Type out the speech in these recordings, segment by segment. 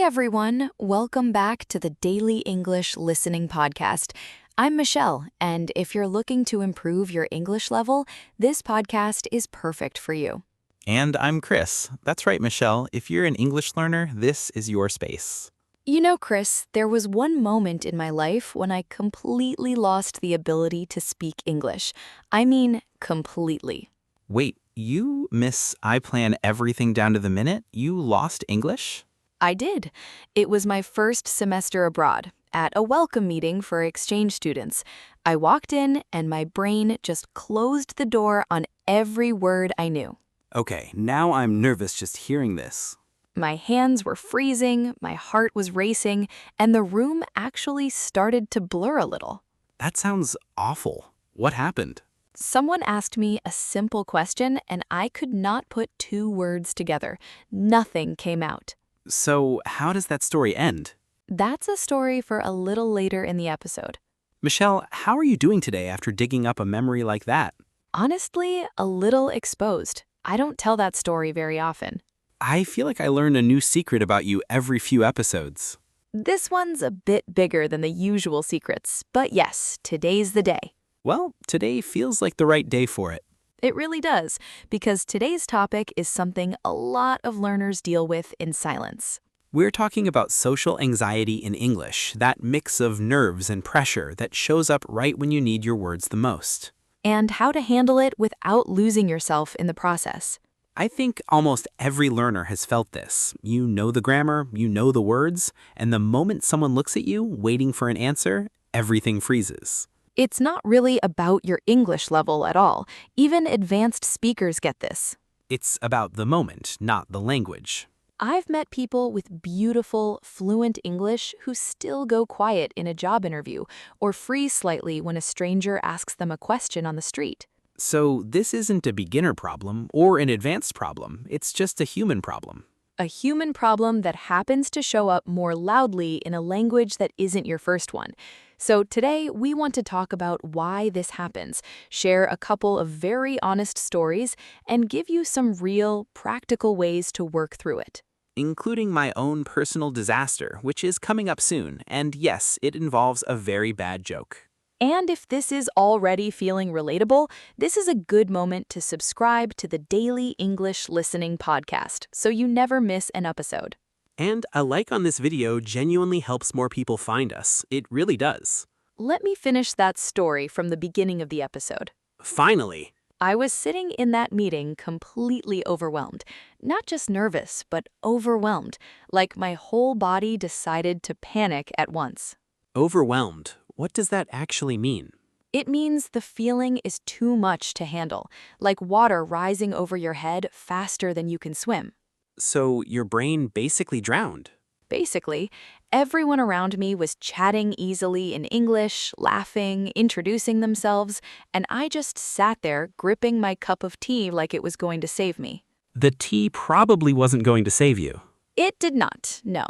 Hey everyone, welcome back to the Daily English Listening Podcast. I'm Michelle, and if you're looking to improve your English level, this podcast is perfect for you. And I'm Chris. That's right, Michelle. If you're an English learner, this is your space. You know, Chris, there was one moment in my life when I completely lost the ability to speak English. I mean, completely. Wait, you miss I plan everything down to the minute? You lost English? I did. It was my first semester abroad, at a welcome meeting for exchange students. I walked in and my brain just closed the door on every word I knew. Okay, now I'm nervous just hearing this. My hands were freezing, my heart was racing, and the room actually started to blur a little. That sounds awful. What happened? Someone asked me a simple question and I could not put two words together. Nothing came out. So, how does that story end? That's a story for a little later in the episode. Michelle, how are you doing today after digging up a memory like that? Honestly, a little exposed. I don't tell that story very often. I feel like I learn a new secret about you every few episodes. This one's a bit bigger than the usual secrets, but yes, today's the day. Well, today feels like the right day for it. It really does, because today's topic is something a lot of learners deal with in silence. We're talking about social anxiety in English, that mix of nerves and pressure that shows up right when you need your words the most. And how to handle it without losing yourself in the process. I think almost every learner has felt this. You know the grammar, you know the words, and the moment someone looks at you, waiting for an answer, everything freezes. It's not really about your English level at all. Even advanced speakers get this. It's about the moment, not the language. I've met people with beautiful, fluent English who still go quiet in a job interview or freeze slightly when a stranger asks them a question on the street. So this isn't a beginner problem or an advanced problem. It's just a human problem. A human problem that happens to show up more loudly in a language that isn't your first one. So today, we want to talk about why this happens, share a couple of very honest stories, and give you some real, practical ways to work through it. Including my own personal disaster, which is coming up soon. And yes, it involves a very bad joke. And if this is already feeling relatable, this is a good moment to subscribe to the Daily English Listening Podcast so you never miss an episode. And a like on this video genuinely helps more people find us. It really does. Let me finish that story from the beginning of the episode. Finally. I was sitting in that meeting completely overwhelmed. Not just nervous, but overwhelmed. Like my whole body decided to panic at once. Overwhelmed. What does that actually mean? It means the feeling is too much to handle, like water rising over your head faster than you can swim. So your brain basically drowned. Basically, everyone around me was chatting easily in English, laughing, introducing themselves, and I just sat there gripping my cup of tea like it was going to save me. The tea probably wasn't going to save you. It did not, no.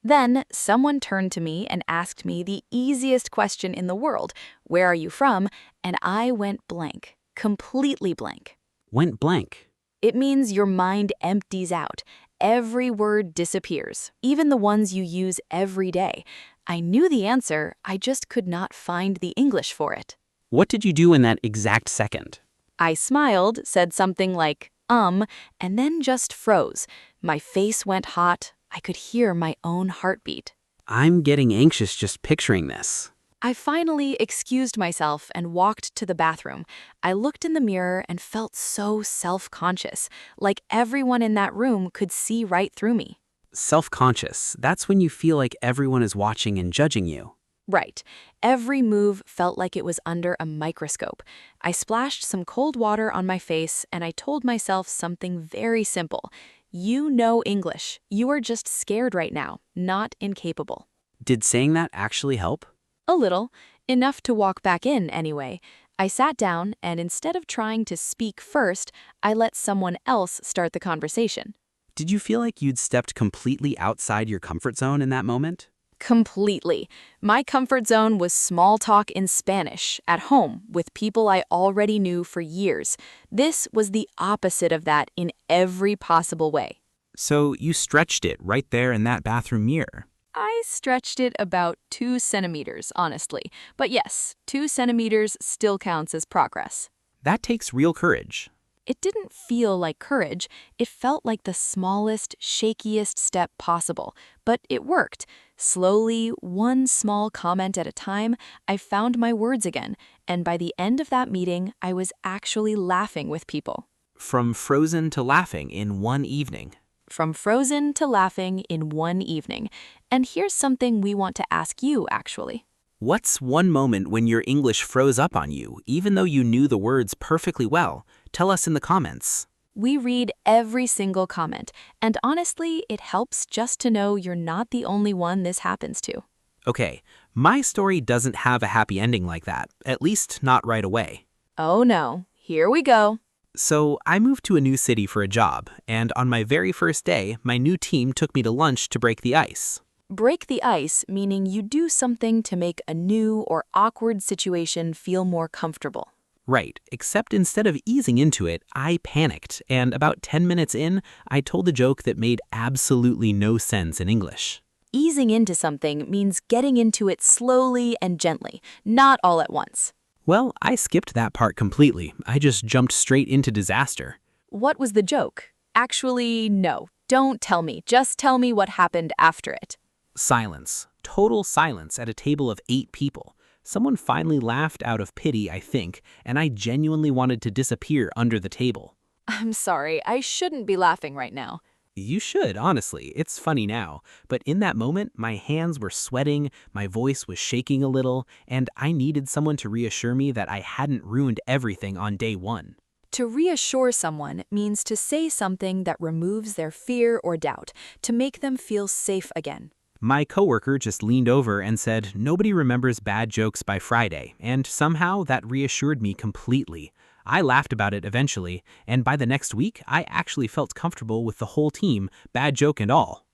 Then someone turned to me and asked me the easiest question in the world, "Where are you from?" And I went blank, completely blank. Went blank. It means your mind empties out. Every word disappears, even the ones you use every day. I knew the answer, I just could not find the English for it. What did you do in that exact second? I smiled, said something like, and then just froze. My face went hot. I could hear my own heartbeat. I'm getting anxious just picturing this. I finally excused myself and walked to the bathroom. I looked in the mirror and felt so self-conscious, like everyone in that room could see right through me. Self-conscious. That's when you feel like everyone is watching and judging you. Right. Every move felt like it was under a microscope. I splashed some cold water on my face and I told myself something very simple. You know English. You are just scared right now, not incapable. Did saying that actually help? A little. Enough to walk back in, anyway. I sat down, and instead of trying to speak first, I let someone else start the conversation. Did you feel like you'd stepped completely outside your comfort zone in that moment? Completely. My comfort zone was small talk in Spanish, at home, with people I already knew for years. This was the opposite of that in every possible way. So you stretched it right there in that bathroom mirror. I stretched it about 2 centimeters, honestly. But yes, 2 centimeters still counts as progress. That takes real courage. It didn't feel like courage. It felt like the smallest, shakiest step possible. But it worked. Slowly, one small comment at a time, I found my words again. And by the end of that meeting, I was actually laughing with people. From frozen to laughing in one evening. From frozen to laughing in one evening. And here's something we want to ask you, actually. What's one moment when your English froze up on you, even though you knew the words perfectly well? Tell us in the comments. We read every single comment, and honestly, it helps just to know you're not the only one this happens to. Okay, my story doesn't have a happy ending like that, at least not right away. Oh no, here we go. So I moved to a new city for a job, and on my very first day, my new team took me to lunch to break the ice. Break the ice, meaning you do something to make a new or awkward situation feel more comfortable. Right, except instead of easing into it, I panicked, and about 10 minutes in, I told a joke that made absolutely no sense in English. Easing into something means getting into it slowly and gently, not all at once. Well, I skipped that part completely. I just jumped straight into disaster. What was the joke? Actually, no. Don't tell me. Just tell me what happened after it. Silence. Total silence at a table of 8 people. Someone finally laughed out of pity, I think, and I genuinely wanted to disappear under the table. I'm sorry, I shouldn't be laughing right now. You should, honestly. It's funny now. But in that moment, my hands were sweating, my voice was shaking a little, and I needed someone to reassure me that I hadn't ruined everything on day 1. To reassure someone means to say something that removes their fear or doubt, to make them feel safe again. My coworker just leaned over and said, "Nobody remembers bad jokes by Friday," and somehow that reassured me completely. I laughed about it eventually, and by the next week, I actually felt comfortable with the whole team, bad joke and all.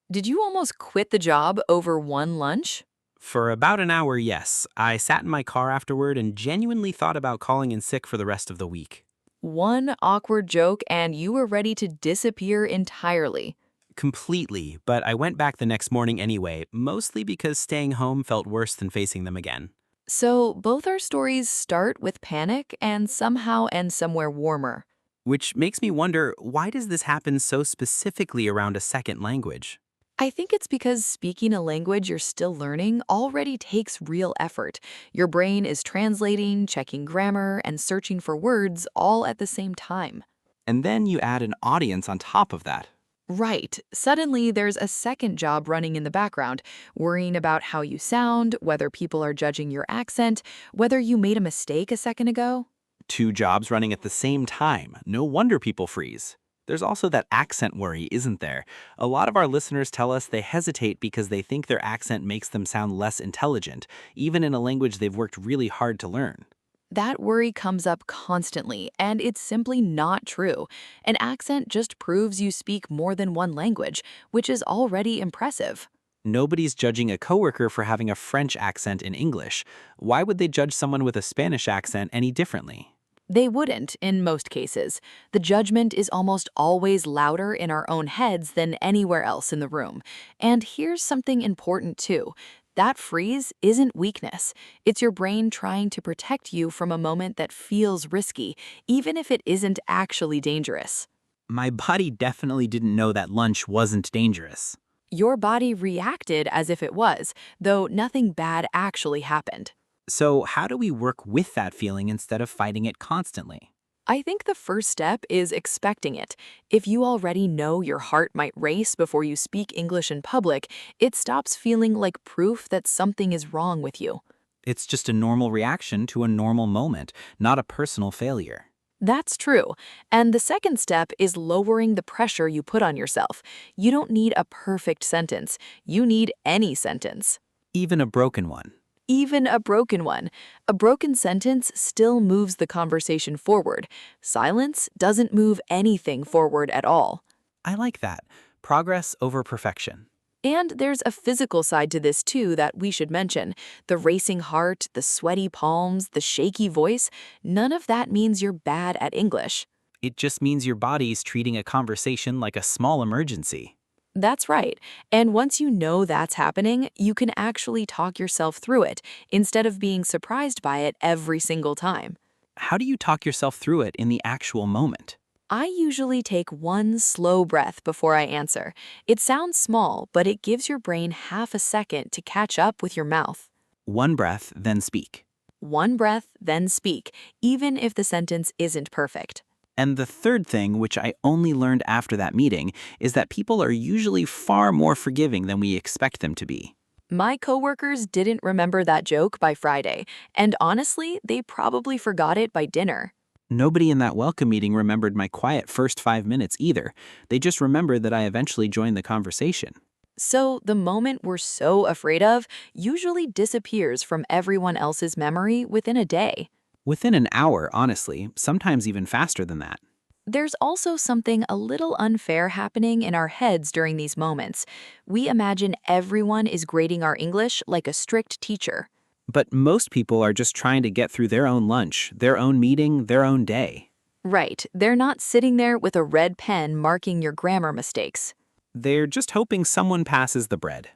Did you almost quit the job over one lunch? For about an hour, yes. I sat in my car afterward and genuinely thought about calling in sick for the rest of the week. One awkward joke and you were ready to disappear entirely. Completely, but I went back the next morning anyway, mostly because staying home felt worse than facing them again. So both our stories start with panic and somehow end somewhere warmer. Which makes me wonder, why does this happen so specifically around a second language? I think it's because speaking a language you're still learning already takes real effort. Your brain is translating, checking grammar, and searching for words all at the same time. And then you add an audience on top of that. Right. Suddenly, there's a second job running in the background, worrying about how you sound, whether people are judging your accent, whether you made a mistake a second ago. 2 jobs running at the same time. No wonder people freeze. There's also that accent worry, isn't there? A lot of our listeners tell us they hesitate because they think their accent makes them sound less intelligent, even in a language they've worked really hard to learn. That worry comes up constantly, and it's simply not true. An accent just proves you speak more than one language, which is already impressive. Nobody's judging a coworker for having a French accent in English. Why would they judge someone with a Spanish accent any differently? They wouldn't, in most cases. The judgment is almost always louder in our own heads than anywhere else in the room. And here's something important too. That freeze isn't weakness. It's your brain trying to protect you from a moment that feels risky, even if it isn't actually dangerous. My body definitely didn't know that lunch wasn't dangerous. Your body reacted as if it was, though nothing bad actually happened. So how do we work with that feeling instead of fighting it constantly? I think the first step is expecting it. If you already know your heart might race before you speak English in public, it stops feeling like proof that something is wrong with you. It's just a normal reaction to a normal moment, not a personal failure. That's true. And the second step is lowering the pressure you put on yourself. You don't need a perfect sentence. You need any sentence. Even a broken one. Even a broken one. A broken sentence still moves the conversation forward. Silence doesn't move anything forward at all. I like that. Progress over perfection. And there's a physical side to this too that we should mention. The racing heart, the sweaty palms, the shaky voice, none of that means you're bad at English. It just means your body's treating a conversation like a small emergency. That's right. And once you know that's happening, you can actually talk yourself through it instead of being surprised by it every single time. How do you talk yourself through it in the actual moment? I usually take one slow breath before I answer. It sounds small, but it gives your brain half a second to catch up with your mouth. One breath, then speak. One breath, then speak, even if the sentence isn't perfect. And the third thing, which I only learned after that meeting, is that people are usually far more forgiving than we expect them to be. My coworkers didn't remember that joke by Friday, and honestly, they probably forgot it by dinner. Nobody in that welcome meeting remembered my quiet first 5 minutes either. They just remembered that I eventually joined the conversation. So the moment we're so afraid of usually disappears from everyone else's memory within a day. Within an hour, honestly, sometimes even faster than that. There's also something a little unfair happening in our heads during these moments. We imagine everyone is grading our English like a strict teacher. But most people are just trying to get through their own lunch, their own meeting, their own day. Right, they're not sitting there with a red pen marking your grammar mistakes. They're just hoping someone passes the bread.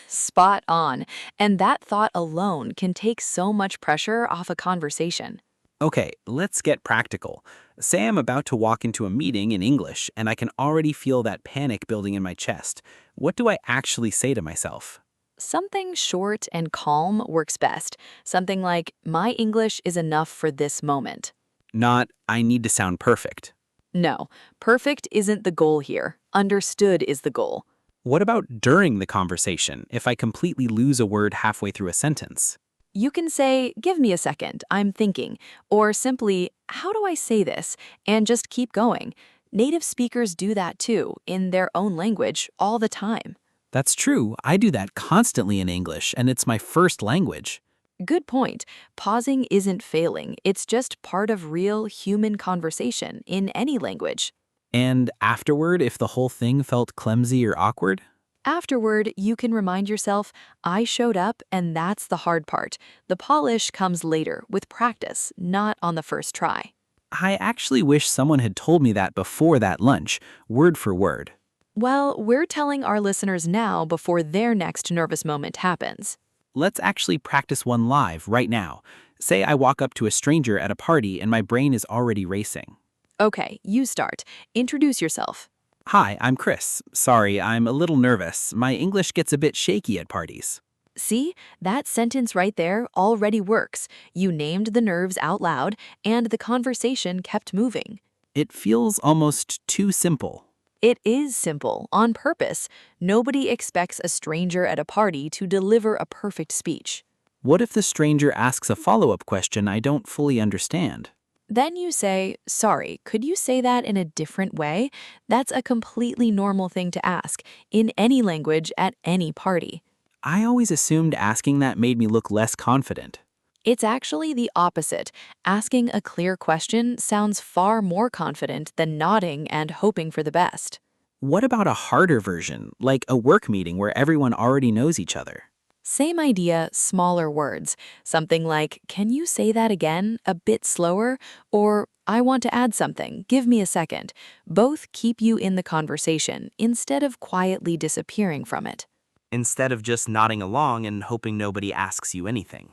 Spot on. And that thought alone can take so much pressure off a conversation. Okay, let's get practical. Say I'm about to walk into a meeting in English and I can already feel that panic building in my chest. What do I actually say to myself? Something short and calm works best. Something like, my English is enough for this moment. Not, I need to sound perfect. No, perfect isn't the goal here. Understood is the goal. What about during the conversation, if I completely lose a word halfway through a sentence? You can say, give me a second, I'm thinking, or simply, how do I say this, and just keep going. Native speakers do that too, in their own language, all the time. That's true. I do that constantly in English, and it's my first language. Good point. Pausing isn't failing, it's just part of real human conversation in any language. And afterward, if the whole thing felt clumsy or awkward? Afterward, you can remind yourself, I showed up and that's the hard part. The polish comes later with practice, not on the first try. I actually wish someone had told me that before that lunch, word for word. Well, we're telling our listeners now before their next nervous moment happens. Let's actually practice one live right now. Say I walk up to a stranger at a party and my brain is already racing. Okay, you start. Introduce yourself. Hi, I'm Chris. Sorry, I'm a little nervous. My English gets a bit shaky at parties. See, that sentence right there already works. You named the nerves out loud, and the conversation kept moving. It feels almost too simple. It is simple, on purpose. Nobody expects a stranger at a party to deliver a perfect speech. What if the stranger asks a follow-up question I don't fully understand? Then you say, sorry, could you say that in a different way? That's a completely normal thing to ask, in any language, at any party. I always assumed asking that made me look less confident. It's actually the opposite. Asking a clear question sounds far more confident than nodding and hoping for the best. What about a harder version, like a work meeting where everyone already knows each other? Same idea, smaller words. Something like, can you say that again, a bit slower? Or, I want to add something, give me a second. Both keep you in the conversation instead of quietly disappearing from it. Instead of just nodding along and hoping nobody asks you anything.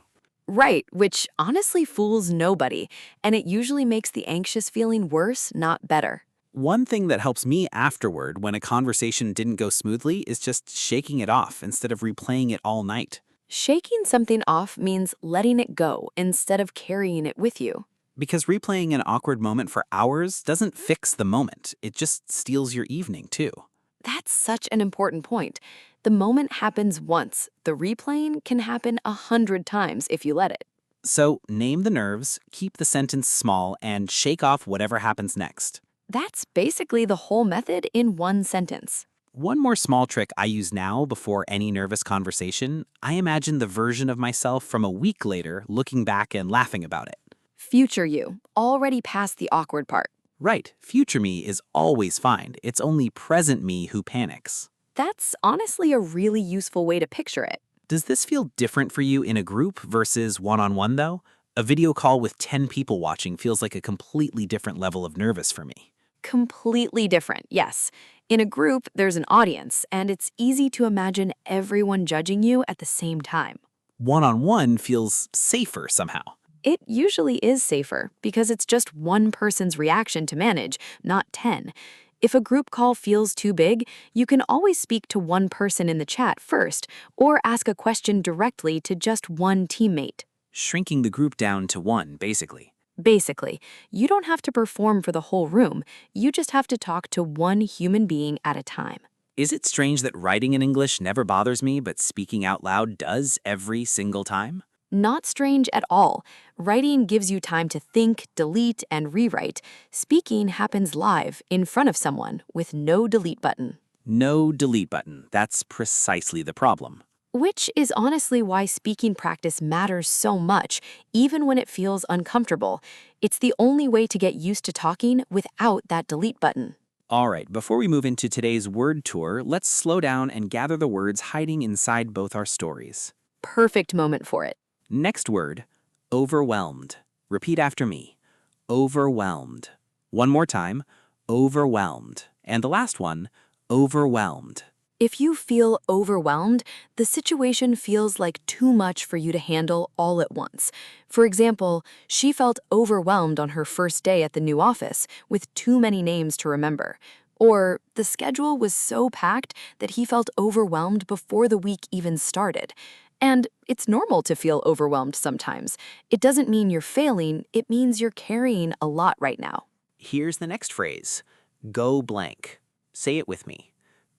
Right, which honestly fools nobody, and it usually makes the anxious feeling worse, not better. One thing that helps me afterward when a conversation didn't go smoothly is just shaking it off instead of replaying it all night. Shaking something off means letting it go instead of carrying it with you. Because replaying an awkward moment for hours doesn't fix the moment, it just steals your evening too. That's such an important point. The moment happens once. The replaying can happen 100 times if you let it. So name the nerves, keep the sentence small, and shake off whatever happens next. That's basically the whole method in one sentence. One more small trick I use now before any nervous conversation, I imagine the version of myself from a week later looking back and laughing about it. Future you, already past the awkward part. Right, future me is always fine. It's only present me who panics. That's honestly a really useful way to picture it. Does this feel different for you in a group versus one-on-one though? A video call with 10 people watching feels like a completely different level of nervous for me. Completely different, yes. In a group, there's an audience, and it's easy to imagine everyone judging you at the same time. One-on-one feels safer somehow. It usually is safer because it's just one person's reaction to manage, not 10. If a group call feels too big, you can always speak to one person in the chat first or ask a question directly to just one teammate. Shrinking the group down to one, basically. Basically, you don't have to perform for the whole room, you just have to talk to one human being at a time. Is it strange that writing in English never bothers me, but speaking out loud does every single time? Not strange at all. Writing gives you time to think, delete, and rewrite. Speaking happens live, in front of someone, with no delete button. No delete button. That's precisely the problem. Which is honestly why speaking practice matters so much, even when it feels uncomfortable. It's the only way to get used to talking without that delete button. All right, before we move into today's word tour, let's slow down and gather the words hiding inside both our stories. Perfect moment for it. Next word, overwhelmed. Repeat after me. Overwhelmed. One more time, overwhelmed. And the last one, overwhelmed. If you feel overwhelmed, the situation feels like too much for you to handle all at once. For example, she felt overwhelmed on her first day at the new office with too many names to remember. Or the schedule was so packed that he felt overwhelmed before the week even started. And it's normal to feel overwhelmed sometimes. It doesn't mean you're failing, it means you're carrying a lot right now. Here's the next phrase, go blank. Say it with me.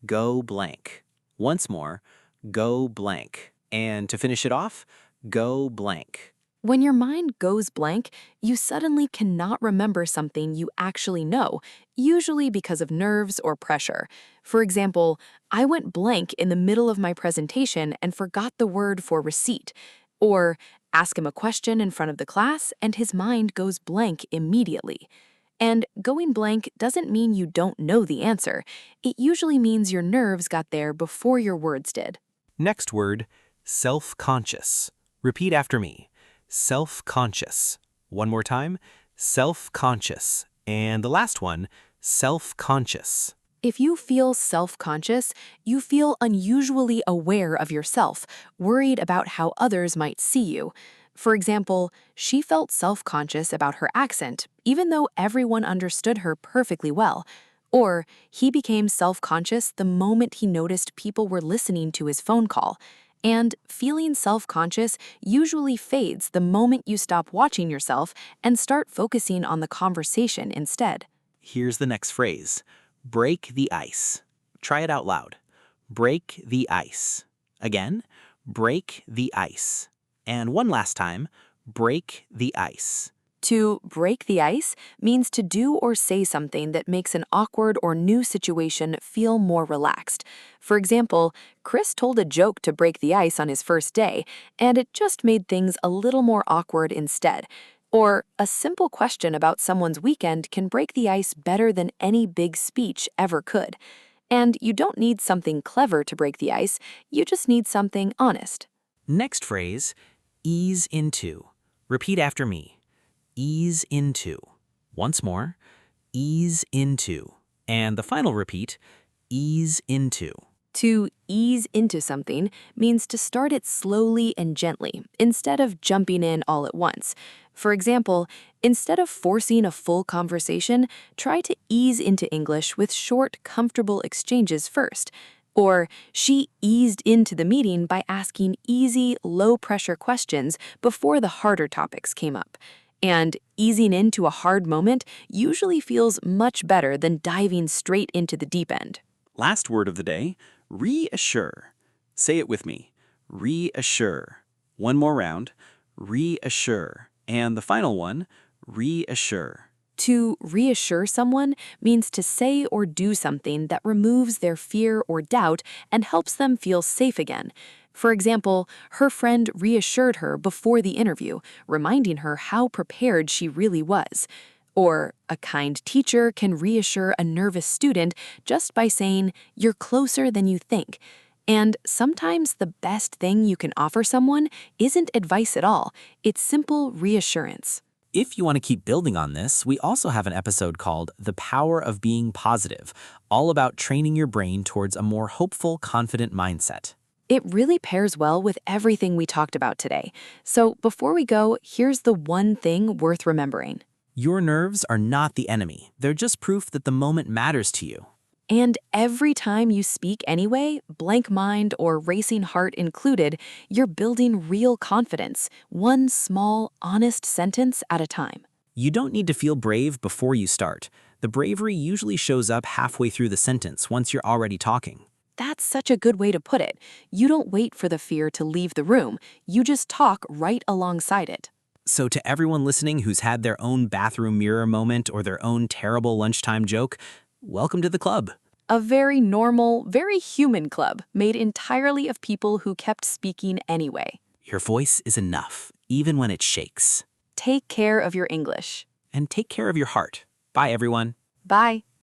Go blank. Once more, go blank. And to finish it off, go blank. When your mind goes blank, you suddenly cannot remember something you actually know, usually because of nerves or pressure. For example, I went blank in the middle of my presentation and forgot the word for receipt. Or ask him a question in front of the class and his mind goes blank immediately. And going blank doesn't mean you don't know the answer. It usually means your nerves got there before your words did. Next word, self-conscious. Repeat after me. Self-conscious. One more time, self-conscious. And the last one, self-conscious. If you feel self-conscious, you feel unusually aware of yourself, worried about how others might see you. For example, she felt self-conscious about her accent, even though everyone understood her perfectly well. Or he became self-conscious the moment he noticed people were listening to his phone call. And feeling self-conscious usually fades the moment you stop watching yourself and start focusing on the conversation instead. Here's the next phrase, break the ice. Try it out loud. Break the ice. Again, break the ice. And one last time, break the ice. To break the ice means to do or say something that makes an awkward or new situation feel more relaxed. For example, Chris told a joke to break the ice on his first day, and it just made things a little more awkward instead. Or a simple question about someone's weekend can break the ice better than any big speech ever could. And you don't need something clever to break the ice, you just need something honest. Next phrase, ease into. Repeat after me. Ease into. Once more, ease into. And the final repeat, ease into. To ease into something means to start it slowly and gently, instead of jumping in all at once. For example, instead of forcing a full conversation, try to ease into English with short, comfortable exchanges first. Or, she eased into the meeting by asking easy, low-pressure questions before the harder topics came up. And easing into a hard moment usually feels much better than diving straight into the deep end. Last word of the day, reassure. Say it with me. Reassure. One more round. Reassure. And the final one, reassure. To reassure someone means to say or do something that removes their fear or doubt and helps them feel safe again. For example, her friend reassured her before the interview, reminding her how prepared she really was. Or a kind teacher can reassure a nervous student just by saying, "You're closer than you think." And sometimes the best thing you can offer someone isn't advice at all, it's simple reassurance. If you want to keep building on this, we also have an episode called The Power of Being Positive, all about training your brain towards a more hopeful, confident mindset. It really pairs well with everything we talked about today. So before we go, here's the one thing worth remembering. Your nerves are not the enemy. They're just proof that the moment matters to you. And every time you speak anyway, blank mind or racing heart included, you're building real confidence, one small, honest sentence at a time. You don't need to feel brave before you start. The bravery usually shows up halfway through the sentence once you're already talking. That's such a good way to put it. You don't wait for the fear to leave the room, you just talk right alongside it. So to everyone listening who's had their own bathroom mirror moment or their own terrible lunchtime joke, welcome to the club. A very normal, very human club made entirely of people who kept speaking anyway. Your voice is enough, even when it shakes. Take care of your English. And take care of your heart. Bye, everyone. Bye.